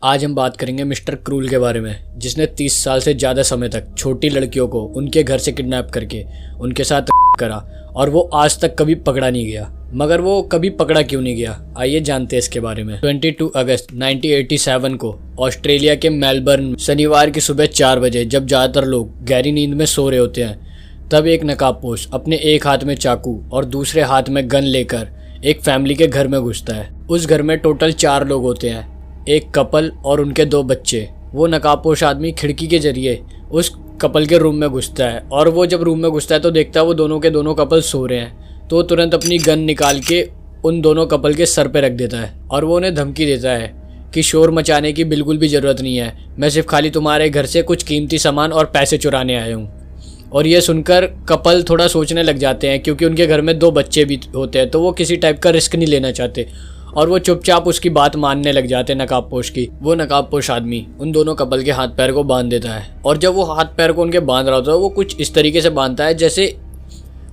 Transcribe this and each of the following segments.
आज हम बात करेंगे मिस्टर क्रूल के बारे में, जिसने 30 साल से ज़्यादा समय तक छोटी लड़कियों को उनके घर से किडनैप करके उनके साथ करा और वो आज तक कभी पकड़ा नहीं गया। मगर वो कभी पकड़ा क्यों नहीं गया, आइए जानते हैं इसके बारे में। 22 अगस्त 1987 को ऑस्ट्रेलिया के मेलबर्न शनिवार की सुबह 4 बजे, जब ज़्यादातर लोग गहरी नींद में सो रहे होते हैं, तब एक नकाबपोश अपने एक हाथ में चाकू और दूसरे हाथ में गन लेकर एक फैमिली के घर में घुसता है। उस घर में टोटल 4 लोग होते हैं, एक कपल और उनके 2 बच्चे। वो नकाबपोश आदमी खिड़की के जरिए उस कपल के रूम में घुसता है और वो जब रूम में घुसता है तो देखता है वो दोनों के दोनों कपल सो रहे हैं। तो वो तुरंत अपनी गन निकाल के उन दोनों कपल के सर पे रख देता है और वो उन्हें धमकी देता है कि शोर मचाने की बिल्कुल भी ज़रूरत नहीं है, मैं सिर्फ खाली तुम्हारे घर से कुछ कीमती सामान और पैसे चुराने आया हूँ। और ये सुनकर कपल थोड़ा सोचने लग जाते हैं, क्योंकि उनके घर में 2 बच्चे भी होते हैं, तो वो किसी टाइप का रिस्क नहीं लेना चाहते और वो चुपचाप उसकी बात मानने लग जाते हैं नकाबपोश की। वो नकाबपोश आदमी उन दोनों कपल के हाथ पैर को बांध देता है और जब वो हाथ पैर को उनके बांध रहा होता है वो कुछ इस तरीके से बांधता है जैसे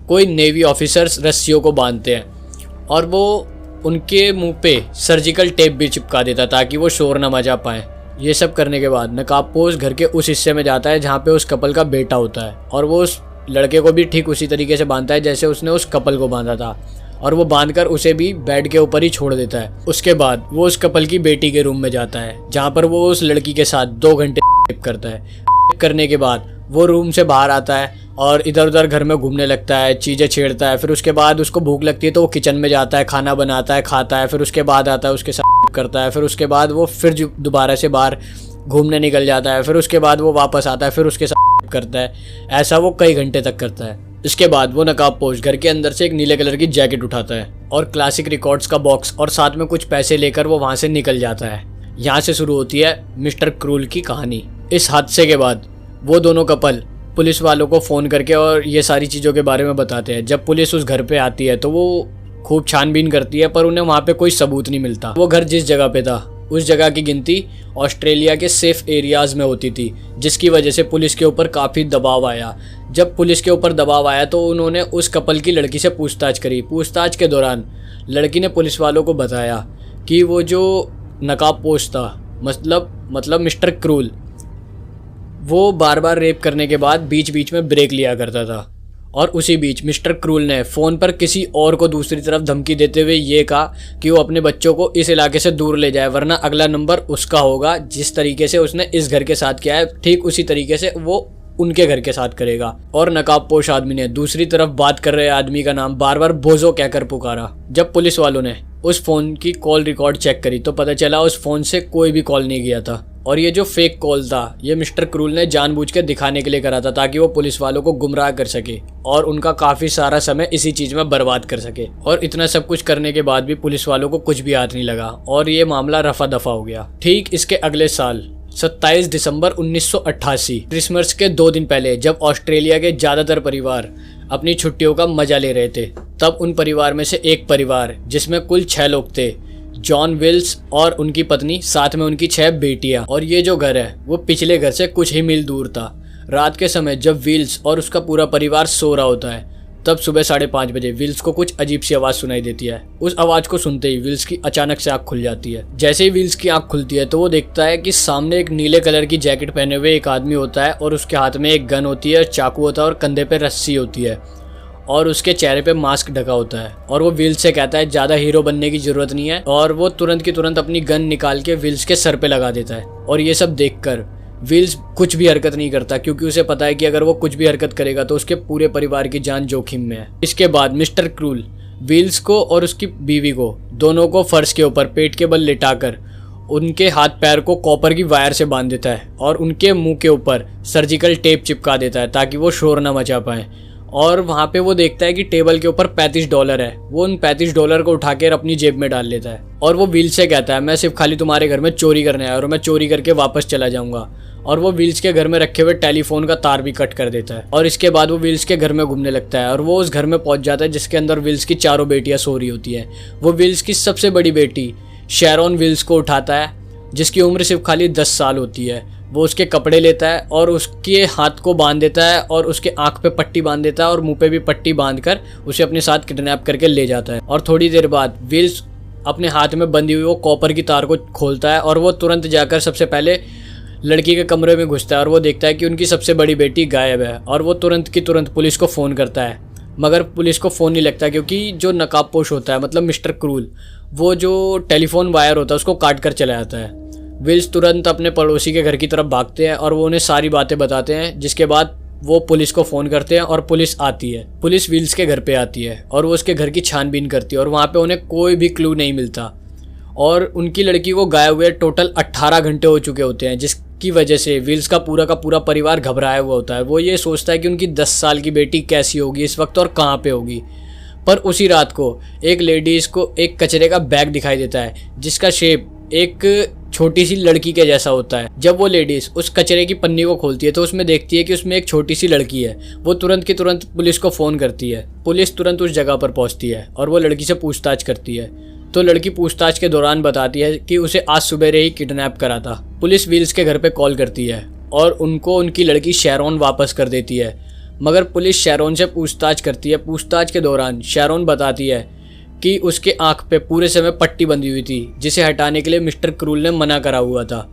कोई नेवी ऑफिसर्स रस्सियों को बांधते हैं, और वो उनके मुंह पे सर्जिकल टेप भी चिपका देता ताकि वो शोर न मचा पाए। ये सब करने के बाद नकाबपोश घर के उस हिस्से में जाता है जहाँ पे उस कपल का बेटा होता है और वो उस लड़के को भी ठीक उसी तरीके से बांधता है जैसे उसने उस कपल को बांधा था, और वो बांधकर उसे भी बेड के ऊपर ही छोड़ देता है। उसके बाद वो उस कपल की बेटी के रूम में जाता है जहाँ पर वो उस लड़की के साथ 2 घंटे करता है। करने के बाद वो रूम से बाहर आता है और इधर उधर घर में घूमने लगता है, चीज़ें छेड़ता है। फिर उसके बाद उसको भूख लगती है तो वो किचन में जाता है, खाना बनाता है, खाता है। फिर उसके बाद आता है, उसके साथ करता है। फिर उसके बाद वो फिर दोबारा से बाहर घूमने निकल जाता है। फिर उसके बाद वो वापस आता है, फिर उसके साथ करता है। ऐसा वो कई घंटे तक करता है। इसके बाद वो नकाबपोश घर के अंदर से एक नीले कलर की जैकेट उठाता है और क्लासिक रिकॉर्ड्स का बॉक्स और साथ में कुछ पैसे लेकर वो वहाँ से निकल जाता है। यहाँ से शुरू होती है मिस्टर क्रूल की कहानी। इस हादसे के बाद वो दोनों कपल पुलिस वालों को फ़ोन करके और ये सारी चीज़ों के बारे में बताते हैं। जब पुलिस उस घर पे आती है तो वो खूब छानबीन करती है, पर उन्हें वहाँ पे कोई सबूत नहीं मिलता। वो घर जिस जगह पे था उस जगह की गिनती ऑस्ट्रेलिया के सेफ एरियाज़ में होती थी, जिसकी वजह से पुलिस के ऊपर काफ़ी दबाव आया। जब पुलिस के ऊपर दबाव आया तो उन्होंने उस कपल की लड़की से पूछताछ करी। पूछताछ के दौरान लड़की ने पुलिस वालों को बताया कि वो जो नकाबपोश था, मतलब मिस्टर क्रूल, वो बार बार रेप करने के बाद बीच बीच में ब्रेक लिया करता था। और उसी बीच मिस्टर क्रूल ने फ़ोन पर किसी और को दूसरी तरफ धमकी देते हुए ये कहा कि वो अपने बच्चों को इस इलाके से दूर ले जाए, वरना अगला नंबर उसका होगा। जिस तरीके से उसने इस घर के साथ किया है, ठीक उसी तरीके से वो उनके घर के साथ करेगा। और नकाबपोश आदमी ने दूसरी तरफ बात कर रहे आदमी का नाम बार बार बोझो कहकर पुकारा। जब पुलिस वालों ने उस फ़ोन की कॉल रिकॉर्ड चेक करी तो पता चला उस फ़ोन से कोई भी कॉल नहीं गया था, और ये जो फेक कॉल था ये मिस्टर क्रूल ने जानबूझ के दिखाने के लिए करा था ताकि वो पुलिस वालों को गुमराह कर सके और उनका काफ़ी सारा समय इसी चीज़ में बर्बाद कर सके। और इतना सब कुछ करने के बाद भी पुलिस वालों को कुछ भी हाथ नहीं लगा और ये मामला रफा दफा हो गया। ठीक इसके अगले साल 27 दिसंबर 1988, क्रिसमस के 2 दिन पहले, जब ऑस्ट्रेलिया के ज़्यादातर परिवार अपनी छुट्टियों का मजा ले रहे थे, तब उन परिवार में से एक परिवार जिसमें कुल 6 लोग थे, जॉन विल्स और उनकी पत्नी, साथ में उनकी 6 बेटियां। और ये जो घर है वो पिछले घर से कुछ ही मील दूर था। रात के समय जब विल्स और उसका पूरा परिवार सो रहा होता है, तब सुबह 5:30 बजे विल्स को कुछ अजीब सी आवाज़ सुनाई देती है। उस आवाज़ को सुनते ही विल्स की अचानक से आँख खुल जाती है। जैसे ही विल्स की आँख खुलती है तो वो देखता है कि सामने एक नीले कलर की जैकेट पहने हुए एक आदमी होता है और उसके हाथ में एक गन होती है, चाकू होता है और कंधे पे रस्सी होती है और उसके चेहरे पे मास्क ढका होता है। और वो विल्स से कहता है ज़्यादा हीरो बनने की ज़रूरत नहीं है, और वो तुरंत की तुरंत अपनी गन निकाल के विल्स के सर पे लगा देता है। और ये सब देखकर विल्स कुछ भी हरकत नहीं करता, क्योंकि उसे पता है कि अगर वो कुछ भी हरकत करेगा तो उसके पूरे परिवार की जान जोखिम में है। इसके बाद मिस्टर क्रूल विल्स को और उसकी बीवी को दोनों को फर्श के ऊपर पेट के बल लिटाकर उनके हाथ पैर को कॉपर की वायर से बांध देता है और उनके मुंह के ऊपर सर्जिकल टेप चिपका देता है ताकि वो शोर न मचा पाए। और वहाँ पे वो देखता है कि टेबल के ऊपर $35 है। वो उन $35 को उठाकर अपनी जेब में डाल लेता है और वो विल्स से कहता है, मैं सिर्फ खाली तुम्हारे घर में चोरी करने आया और मैं चोरी करके वापस चला जाऊंगा। और वो विल्स के घर में रखे हुए टेलीफोन का तार भी कट कर देता है। और इसके बाद वो विल्स के घर में घूमने लगता है और वो उस घर में पहुंच जाता है जिसके अंदर विल्स की 4 बेटियां सो रही होती है। वो विल्स की सबसे बड़ी बेटी शैरोन विल्स को उठाता है, जिसकी उम्र सिर्फ खाली 10 साल होती है। वो उसके कपड़े लेता है और उसके हाथ को बांध देता है और उसके आंख पे पट्टी बांध देता है और मुंह पे भी पट्टी बांधकर उसे अपने साथ किडनैप करके ले जाता है। और थोड़ी देर बाद विल्स अपने हाथ में बंधी हुई वो कॉपर की तार को खोलता है और वो तुरंत जाकर सबसे पहले लड़की के कमरे में घुसता है और वो देखता है कि उनकी सबसे बड़ी बेटी गायब है। और वो तुरंत की तुरंत पुलिस को फ़ोन करता है, मगर पुलिस को फ़ोन नहीं लगता क्योंकि जो नकाबपोश होता है मतलब मिस्टर क्रूल, वो जो टेलीफोन वायर होता है उसको काट कर चला जाता है। विल्स तुरंत अपने पड़ोसी के घर की तरफ भागते हैं और वो उन्हें सारी बातें बताते हैं, जिसके बाद वो पुलिस को फ़ोन करते हैं और पुलिस आती है। पुलिस विल्स के घर पे आती है और वो उसके घर की छानबीन करती है और वहाँ पे उन्हें कोई भी क्लू नहीं मिलता। और उनकी लड़की को गायब हुए टोटल 18 घंटे हो चुके होते हैं, जिसकी वजह से विल्स का पूरा परिवार घबराया हुआ होता है। वो ये सोचता है कि उनकी 10 साल की बेटी कैसी होगी इस वक्त और कहाँ पे होगी। पर उसी रात को एक लेडीज़ को एक कचरे का बैग दिखाई देता है जिसका शेप एक छोटी सी लड़की के जैसा होता है। जब वो लेडीज़ उस कचरे की पन्नी को खोलती है तो उसमें देखती है कि उसमें एक छोटी सी लड़की है। वो तुरंत की तुरंत पुलिस को फ़ोन करती है। पुलिस तुरंत उस जगह पर पहुंचती है और वो लड़की से पूछताछ करती है। तो लड़की पूछताछ के दौरान बताती है कि उसे आज सुबह ही किडनैप करा था। पुलिस विल्स के घर पे कॉल करती है और उनको उनकी लड़की शैरोन वापस कर देती है, मगर पुलिस शैरोन से पूछताछ करती है। पूछताछ के दौरान शैरोन बताती है कि उसके आँख पे पूरे समय पट्टी बंधी हुई थी, जिसे हटाने के लिए मिस्टर क्रूल ने मना करा हुआ था।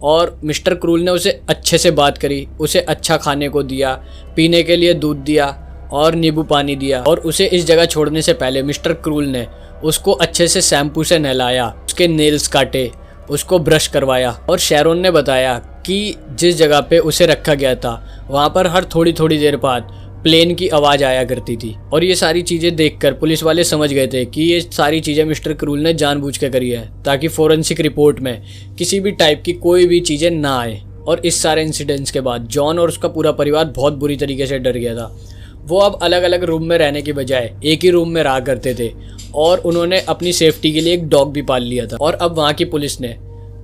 और मिस्टर क्रूल ने उसे अच्छे से बात करी, उसे अच्छा खाने को दिया, पीने के लिए दूध दिया और नींबू पानी दिया। और उसे इस जगह छोड़ने से पहले मिस्टर क्रूल ने उसको अच्छे से शैम्पू से नहलाया, उसके नेल्स काटे, उसको ब्रश करवाया। और शैरोन ने बताया कि जिस जगह पे उसे रखा गया था वहाँ पर हर थोड़ी थोड़ी देर बाद प्लेन की आवाज़ आया करती थी। और ये सारी चीज़ें देखकर पुलिस वाले समझ गए थे कि ये सारी चीज़ें मिस्टर क्रूल ने जानबूझ के करी है ताकि फोरेंसिक रिपोर्ट में किसी भी टाइप की कोई भी चीज़ें ना आए। और इस सारे इंसिडेंट्स के बाद जॉन और उसका पूरा परिवार बहुत बुरी तरीके से डर गया था। वो अब अलग अलग रूम में रहने के बजाय एक ही रूम में रहा करते थे और उन्होंने अपनी सेफ्टी के लिए एक डॉग भी पाल लिया था। और अब वहाँ की पुलिस ने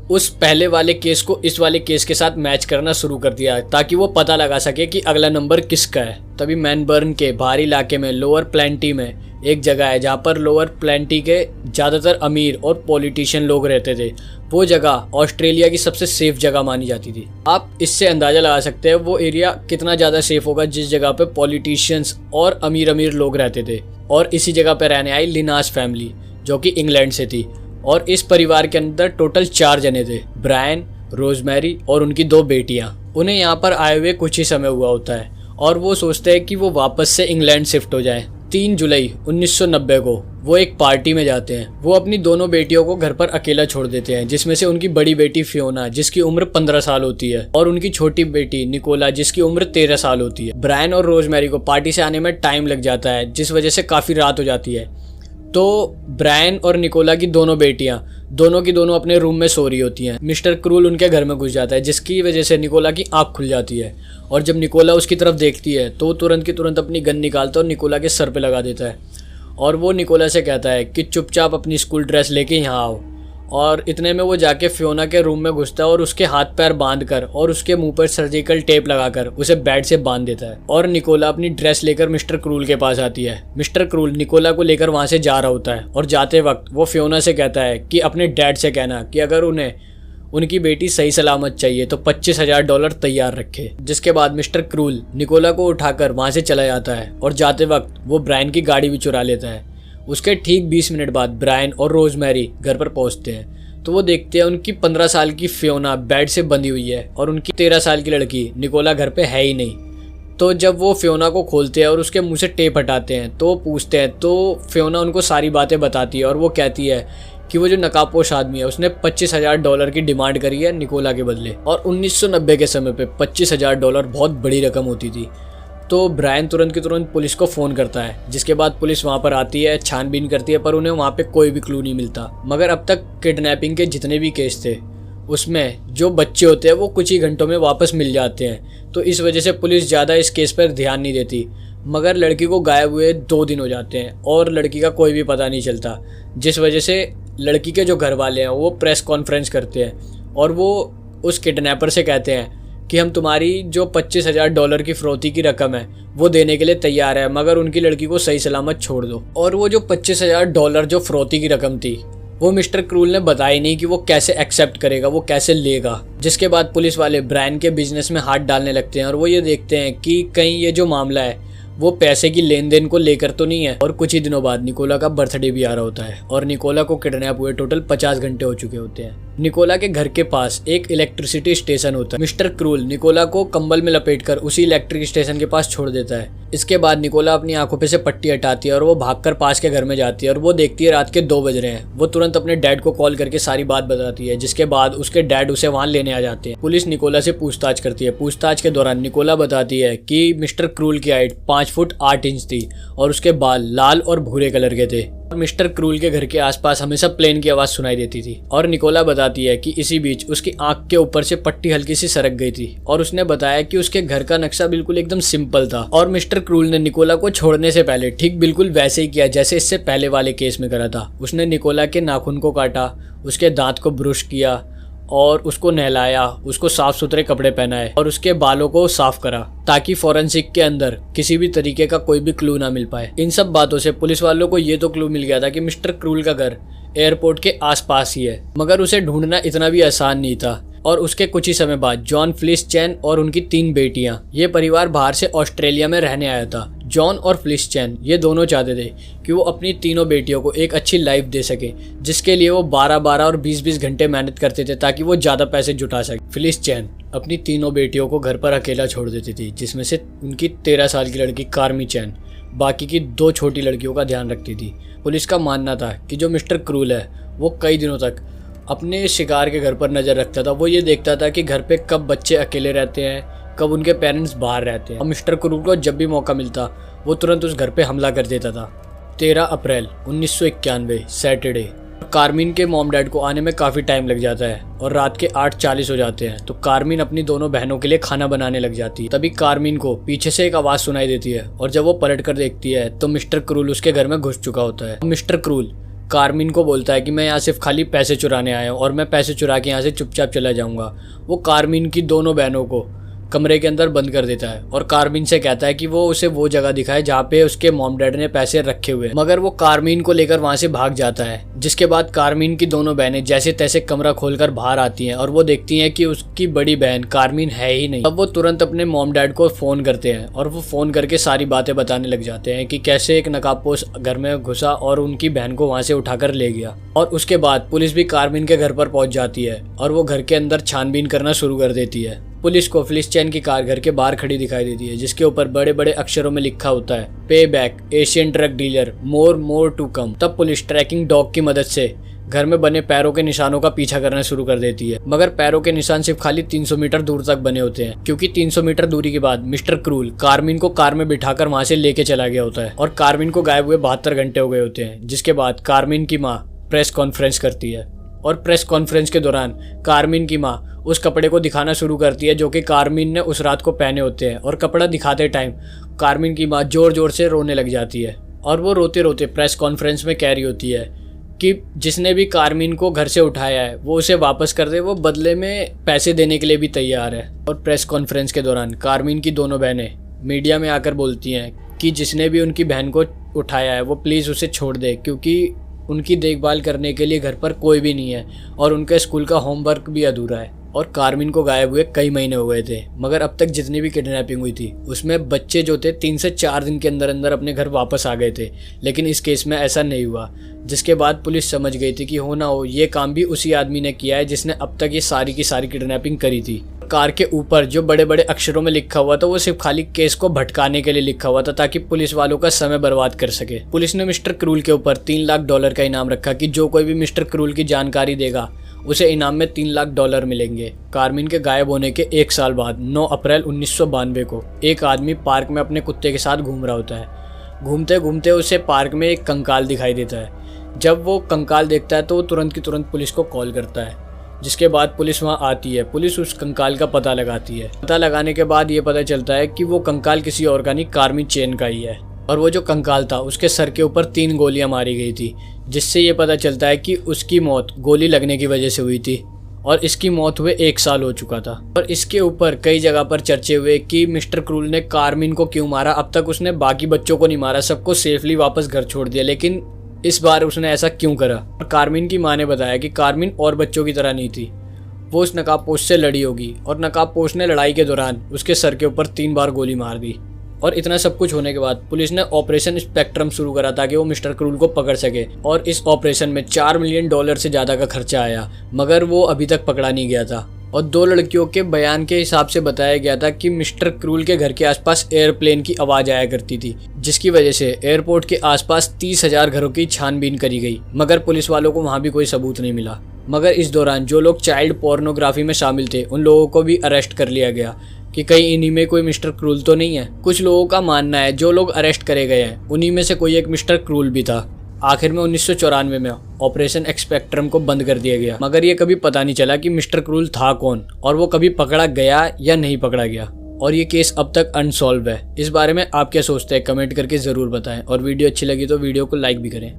उस पहले वाले केस को इस वाले केस के साथ मैच करना शुरू कर दिया ताकि वो पता लगा सके कि अगला नंबर किसका है। तभी मैनबर्न के बाहरी इलाके में लोअर प्लेंटी में एक जगह है जहाँ पर लोअर प्लेंटी के ज़्यादातर अमीर और पॉलिटिशियन लोग रहते थे। वो जगह ऑस्ट्रेलिया की सबसे सेफ जगह मानी जाती थी। आप इससे अंदाज़ा लगा सकते हैं वो एरिया कितना ज़्यादा सेफ होगा जिस जगह पे पॉलिटिशियंस और अमीर अमीर लोग रहते थे। और इसी जगह पर रहने आई लिनास फैमिली जो कि इंग्लैंड से थी। और इस परिवार के अंदर टोटल 4 जने थे, ब्रायन, रोजमेरी और उनकी 2 बेटियां। उन्हें यहाँ पर आए हुए कुछ ही समय हुआ होता है और वो सोचते हैं कि वो वापस से इंग्लैंड शिफ्ट हो जाएं। 3 जुलाई 1990 को वो एक पार्टी में जाते हैं। वो अपनी दोनों बेटियों को घर पर अकेला छोड़ देते हैं, जिसमें से उनकी बड़ी बेटी फियोना जिसकी उम्र 15 साल होती है और उनकी छोटी बेटी निकोला जिसकी उम्र 13 साल होती है। ब्रायन और रोजमेरी को पार्टी से आने में टाइम लग जाता है जिस वजह से काफ़ी रात हो जाती है। तो ब्रायन और निकोला की दोनों बेटियां दोनों की दोनों अपने रूम में सो रही होती हैं। मिस्टर क्रूल उनके घर में घुस जाता है जिसकी वजह से निकोला की आंख खुल जाती है। और जब निकोला उसकी तरफ देखती है तो तुरंत की तुरंत अपनी गन निकालता है और निकोला के सर पे लगा देता है। और वो निकोला से कहता है कि चुपचाप अपनी स्कूल ड्रेस लेके यहाँ आओ। और इतने में वो जाके फियोना के रूम में घुसता है और उसके हाथ पैर बांध कर और उसके मुंह पर सर्जिकल टेप लगाकर उसे बेड से बांध देता है। और निकोला अपनी ड्रेस लेकर मिस्टर क्रूल के पास आती है। मिस्टर क्रूल निकोला को लेकर वहां से जा रहा होता है और जाते वक्त वो फियोना से कहता है कि अपने डैड से कहना कि अगर उन्हें उनकी बेटी सही सलामत चाहिए तो $25,000 तैयार रखे। जिसके बाद मिस्टर क्रूल निकोला को उठाकर वहां से चला जाता है और जाते वक्त वो ब्रायन की गाड़ी भी चुरा लेता है। उसके ठीक 20 मिनट बाद ब्रायन और रोजमेरी घर पर पहुंचते हैं तो वो देखते हैं उनकी 15 साल की फियोना बेड से बंधी हुई है और उनकी 13 साल की लड़की निकोला घर पे है ही नहीं। तो जब वो फियोना को खोलते हैं और उसके मुंह से टेप हटाते हैं तो पूछते हैं तो फियोना उनको सारी बातें बताती है और वो कहती है कि वो जो नकाबपोश आदमी है उसने $25,000 की डिमांड करी है निकोला के बदले। और 1990 के समय पे $25,000 बहुत बड़ी रकम होती थी। तो ब्रायन तुरंत की तुरंत पुलिस को फ़ोन करता है जिसके बाद पुलिस वहाँ पर आती है, छानबीन करती है, पर उन्हें वहाँ पे कोई भी क्लू नहीं मिलता। मगर अब तक किडनैपिंग के जितने भी केस थे उसमें जो बच्चे होते हैं वो कुछ ही घंटों में वापस मिल जाते हैं। तो इस वजह से पुलिस ज़्यादा इस केस पर ध्यान नहीं देती। मगर लड़की को गायब हुए 2 दिन हो जाते हैं और लड़की का कोई भी पता नहीं चलता, जिस वजह से लड़की के जो घर वाले हैं वो प्रेस कॉन्फ्रेंस करते हैं और वो उस किडनैपर से कहते हैं कि हम तुम्हारी जो $25,000 की फिरौती की रकम है वो देने के लिए तैयार है, मगर उनकी लड़की को सही सलामत छोड़ दो। और वो जो $25,000 जो फिरौती की रकम थी वो मिस्टर क्रूल ने बताई नहीं कि वो कैसे एक्सेप्ट करेगा, वो कैसे लेगा। जिसके बाद पुलिस वाले ब्रायन के बिजनेस में हाथ डालने लगते हैं और वो ये देखते हैं कि कहीं ये जो मामला है वो पैसे की लेन देन को लेकर तो नहीं है। और कुछ ही दिनों बाद निकोला का बर्थडे भी आ रहा होता है और निकोला को किडनैप हुए टोटल 50 घंटे हो चुके होते हैं। निकोला के घर के पास एक इलेक्ट्रिसिटी स्टेशन होता है। मिस्टर क्रूल निकोला को कंबल में लपेटकर उसी इलेक्ट्रिक स्टेशन के पास छोड़ देता है। इसके बाद निकोला अपनी आंखों पे से पट्टी हटाती है और वो भागकर पास के घर में जाती है और वो देखती है रात के 2 बज रहे हैं। वो तुरंत अपने डैड को कॉल करके सारी बात बताती है, जिसके बाद उसके डैड उसे वहां लेने आ जाते हैं। पुलिस निकोला से पूछताछ करती है। पूछताछ के दौरान निकोला बताती है कि मिस्टर क्रूल की हाइट 5 फुट 8 इंच थी और उसके बाल लाल और भूरे कलर के थे और मिस्टर क्रूल के घर के आसपास हमेशा प्लेन की आवाज सुनाई देती थी। और निकोला बताती है कि इसी बीच उसकी आंख के ऊपर से पट्टी हल्की सी सरक गई थी और उसने बताया कि उसके घर का नक्शा बिल्कुल एकदम सिंपल था और मिस्टर क्रूल ने निकोला को छोड़ने से पहले ठीक बिल्कुल वैसे ही किया जैसे इससे पहले वाले केस में करा था। उसने निकोला के नाखून को काटा, उसके दांत को ब्रश किया और उसको नहलाया, उसको साफ सुथरे कपड़े पहनाए और उसके बालों को साफ करा ताकि फॉरेंसिक के अंदर किसी भी तरीके का कोई भी क्लू ना मिल पाए। इन सब बातों से पुलिस वालों को ये तो क्लू मिल गया था कि मिस्टर क्रूल का घर एयरपोर्ट के आसपास ही है, मगर उसे ढूंढना इतना भी आसान नहीं था। और उसके कुछ ही समय बाद जॉन फ्लिस चैन और उनकी 3 बेटियां, ये परिवार बाहर से ऑस्ट्रेलिया में रहने आया था। जॉन और फ्लिस चैन ये दोनों चाहते थे कि वो अपनी तीनों बेटियों को एक अच्छी लाइफ दे सके, जिसके लिए वो 12-12 और 20-20 घंटे मेहनत करते थे ताकि वो ज़्यादा पैसे जुटा सके। फ्लिस चैन अपनी तीनों बेटियों को घर पर अकेला छोड़ देती थी, जिसमें से उनकी 13 साल की लड़की कार्मी चैन बाकी की 2 छोटी लड़कियों का ध्यान रखती थी। पुलिस का मानना था कि जो मिस्टर क्रूल है वो कई दिनों तक अपने शिकार के घर पर नज़र रखता था। वो ये देखता था कि घर पे कब बच्चे अकेले रहते हैं, कब उनके पेरेंट्स बाहर रहते हैं। और मिस्टर क्रूल को जब भी मौका मिलता वो तुरंत उस घर पे हमला कर देता था। 13 अप्रैल 1991 सैटरडे। कार्मिन के मॉम डैड को आने में काफ़ी टाइम लग जाता है और रात के 8:40 हो जाते हैं। तो कार्मिन अपनी दोनों बहनों के लिए खाना बनाने लग जाती है। तभी कार्मिन को पीछे से एक आवाज़ सुनाई देती है और जब वो पलट कर देखती है तो मिस्टर क्रूल उसके घर में घुस चुका होता है। मिस्टर क्रूल कार्मिन को बोलता है कि मैं यहाँ सिर्फ खाली पैसे चुराने आया हूँ और मैं पैसे चुरा के यहाँ से चुपचाप चला जाऊँगा। वो कार्मिन की दोनों बहनों को कमरे के अंदर बंद कर देता है और कार्मिन से कहता है कि वो उसे वो जगह दिखाए जहाँ पे उसके मॉम डैड ने पैसे रखे हुए हैं, मगर वो कार्मिन को लेकर वहाँ से भाग जाता है। जिसके बाद कार्मिन की दोनों बहनें जैसे तैसे कमरा खोलकर बाहर आती हैं और वो देखती हैं कि उसकी बड़ी बहन कार्मिन है ही नहीं। अब वो तुरंत अपने मॉम डैड को फ़ोन करते हैं और वो फ़ोन करके सारी बातें बताने लग जाते हैं कि कैसे एक नकाबपोश घर में घुसा और उनकी बहन को वहाँ से उठाकर ले गया। और उसके बाद पुलिस भी कार्मिन के घर पर पहुँच जाती है और वो घर के अंदर छानबीन करना शुरू कर देती है। पुलिस को फ्लिस चैन की कार घर के बाहर खड़ी दिखाई देती है, जिसके ऊपर बड़े बड़े अक्षरों में लिखा होता है pay back Asian drug dealer more to come. तब पुलिस ट्रैकिंग डॉग की मदद से घर में बने पैरों के निशानों का पीछा करना शुरू कर देती है, मगर पैरों के निशान सिर्फ खाली 300 मीटर दूर तक बने होते हैं, क्योंकि 300 मीटर दूरी के बाद मिस्टर क्रूल कार्मिन को कार में बिठाकर वहां से लेके चला गया होता है और कार्मिन को गायब हुए 72 घंटे हो गए होते हैं। जिसके बाद कार्मिन की माँ प्रेस कॉन्फ्रेंस करती है और प्रेस कॉन्फ्रेंस के दौरान कार्मिन की माँ उस कपड़े को दिखाना शुरू करती है जो कि कार्मिन ने उस रात को पहने होते हैं। और कपड़ा दिखाते टाइम कार्मिन की माँ जोर जोर से रोने लग जाती है और वो रोते रोते प्रेस कॉन्फ्रेंस में कह रही होती है कि जिसने भी कार्मिन को घर से उठाया है वो उसे वापस कर दे, वो बदले में पैसे देने के लिए भी तैयार है। और प्रेस कॉन्फ्रेंस के दौरान कार्मिन की दोनों बहनें मीडिया में आकर बोलती हैं कि जिसने भी उनकी बहन को उठाया है वो प्लीज़ उसे छोड़ दे, क्योंकि उनकी देखभाल करने के लिए घर पर कोई भी नहीं है और उनके स्कूल का होमवर्क भी अधूरा है। और कार्मिन को गायब हुए कई महीने हो गए थे, मगर अब तक जितनी भी किडनैपिंग हुई थी उसमें बच्चे जो थे 3 से 4 दिन के अंदर अंदर अपने घर वापस आ गए थे, लेकिन इस केस में ऐसा नहीं हुआ। जिसके बाद पुलिस समझ गई थी कि हो ना हो ये काम भी उसी आदमी ने किया है जिसने अब तक ये सारी की सारी किडनैपिंग करी थी। कार के ऊपर जो बड़े बड़े अक्षरों में लिखा हुआ था वो सिर्फ खाली केस को भटकाने के लिए लिखा हुआ था ताकि पुलिस वालों का समय बर्बाद कर सके। पुलिस ने मिस्टर क्रूल के ऊपर $3 लाख का इनाम रखा कि जो कोई भी मिस्टर क्रूल की जानकारी देगा उसे इनाम में $3 लाख मिलेंगे। कार्मिन के गायब होने के 1 साल बाद 9 अप्रैल 1992 को एक आदमी पार्क में अपने कुत्ते के साथ घूम रहा होता है। घूमते घूमते उसे पार्क में एक कंकाल दिखाई देता है। जब वो कंकाल देखता है तो वो तुरंत की तुरंत पुलिस को कॉल करता है, जिसके बाद पुलिस वहाँ आती है। पुलिस उस कंकाल का पता लगाती है। पता लगाने के बाद ये पता चलता है कि वो कंकाल किसी और का नहीं, कार्मिन चैन का ही है। और वो जो कंकाल था उसके सर के ऊपर 3 गोलियां मारी गई थी, जिससे ये पता चलता है कि उसकी मौत गोली लगने की वजह से हुई थी और इसकी मौत हुए 1 साल हो चुका था। और इसके ऊपर कई जगह पर चर्चे हुए कि मिस्टर क्रूल ने कार्मिन को क्यों मारा। अब तक उसने बाकी बच्चों को नहीं मारा, सबको सेफली वापस घर छोड़ दिया, लेकिन इस बार उसने ऐसा क्यों करा। और कार्मिन की माँ ने बताया कि कार्मिन और बच्चों की तरह नहीं थी, वो उस नकाबपोश से लड़ी होगी और नकाबपोश ने लड़ाई के दौरान उसके सर के ऊपर 3 बार गोली मार दी। और इतना सब कुछ होने के बाद पुलिस ने ऑपरेशन स्पेक्ट्रम शुरू करा ताकि वो मिस्टर क्रूल को पकड़ सके। और इस ऑपरेशन में $4 मिलियन से ज्यादा का खर्चा आया, मगर वो अभी तक पकड़ा नहीं गया था। और 2 लड़कियों के बयान के हिसाब से बताया गया था कि मिस्टर क्रूल के घर के आसपास एयरप्लेन की आवाज आया करती थी, जिसकी वजह से एयरपोर्ट के आसपास 30,000 घरों की छानबीन करी गई, मगर पुलिस वालों को वहां भी कोई सबूत नहीं मिला। मगर इस दौरान जो लोग चाइल्ड पोर्नोग्राफी में शामिल थे उन लोगों को भी अरेस्ट कर लिया गया कि कहीं इन्हीं में कोई मिस्टर क्रूल तो नहीं है। कुछ लोगों का मानना है जो लोग अरेस्ट करे गए हैं उन्हीं में से कोई एक मिस्टर क्रूल भी था। आखिर में 1994 में ऑपरेशन स्पेक्ट्रम को बंद कर दिया गया, मगर ये कभी पता नहीं चला कि मिस्टर क्रूल था कौन और वो कभी पकड़ा गया या नहीं पकड़ा गया। और ये केस अब तक अनसॉल्व है। इस बारे में आप क्या सोचते हैं, कमेंट करके ज़रूर बताएं। और वीडियो अच्छी लगी तो वीडियो को लाइक भी करें।